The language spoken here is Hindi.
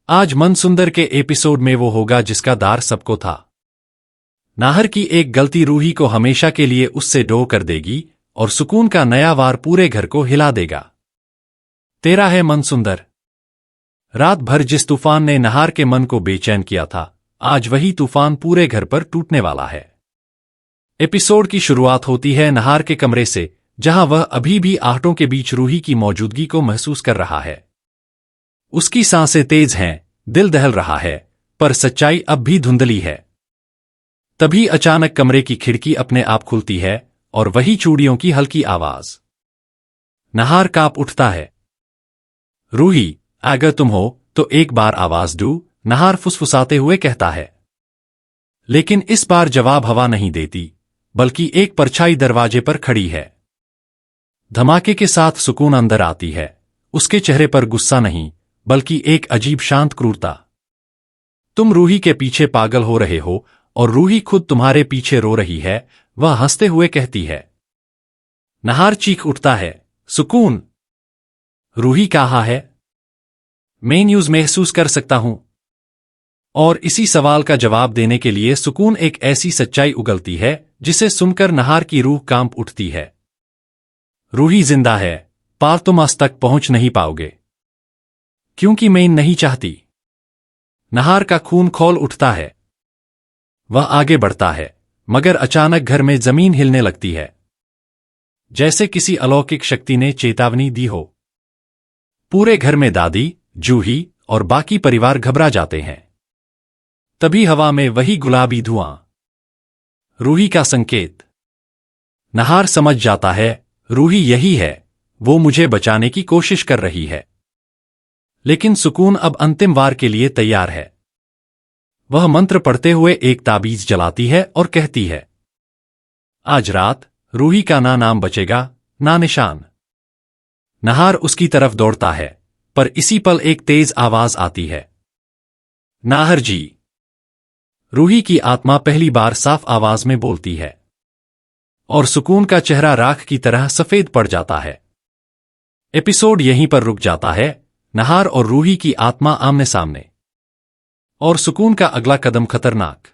आज मनसुंदर के एपिसोड में वो होगा जिसका दार सबको था। नाहर की एक गलती रूही को हमेशा के लिए उससे डो कर देगी और सुकून का नया वार पूरे घर को हिला देगा। तेरा है मनसुंदर। रात भर जिस तूफान ने नाहर के मन को बेचैन किया था, आज वही तूफान पूरे घर पर टूटने वाला है। एपिसोड की शुरुआत होती है नाहर के कमरे से, जहां वह अभी भी आहटों के बीच रूही की मौजूदगी को महसूस कर रहा है। उसकी सांसें तेज हैं, दिल दहल रहा है, पर सच्चाई अब भी धुंधली है। तभी अचानक कमरे की खिड़की अपने आप खुलती है और वही चूड़ियों की हल्की आवाज। नाहर कांप उठता है। रूही, अगर तुम हो तो एक बार आवाज दो, नाहर फुसफुसाते हुए कहता है। लेकिन इस बार जवाब हवा नहीं देती, बल्कि एक परछाई दरवाजे पर खड़ी है। धमाके के साथ सुकून अंदर आती है। उसके चेहरे पर गुस्सा नहीं, बल्कि एक अजीब शांत क्रूरता। तुम रूही के पीछे पागल हो रहे हो और रूही खुद तुम्हारे पीछे रो रही है, वह हंसते हुए कहती है। नाहर चीख उठता है, सुकून, रूही कहाँ है? मैं न्यूज़ महसूस कर सकता हूं। और इसी सवाल का जवाब देने के लिए सुकून एक ऐसी सच्चाई उगलती है जिसे सुनकर नाहर की रूह कांप उठती है। रूही जिंदा है, पर तुम आज तक पहुंच नहीं पाओगे, क्योंकि मैं नहीं चाहती। नाहर का खून खौल उठता है। वह आगे बढ़ता है, मगर अचानक घर में जमीन हिलने लगती है, जैसे किसी अलौकिक शक्ति ने चेतावनी दी हो। पूरे घर में दादी, जूही और बाकी परिवार घबरा जाते हैं। तभी हवा में वही गुलाबी धुआं, रूही का संकेत। नाहर समझ जाता है, रूही यही है, वो मुझे बचाने की कोशिश कर रही है। लेकिन सुकून अब अंतिम वार के लिए तैयार है। वह मंत्र पढ़ते हुए एक ताबीज जलाती है और कहती है, आज रात रूही का ना नाम बचेगा, ना निशान। नाहर उसकी तरफ दौड़ता है, पर इसी पल एक तेज आवाज आती है, नाहर जी। रूही की आत्मा पहली बार साफ आवाज में बोलती है, और सुकून का चेहरा राख की तरह सफेद पड़ जाता है। एपिसोड यहीं पर रुक जाता है। नाहर और रूही की आत्मा आमने सामने, और सुकून का अगला कदम खतरनाक।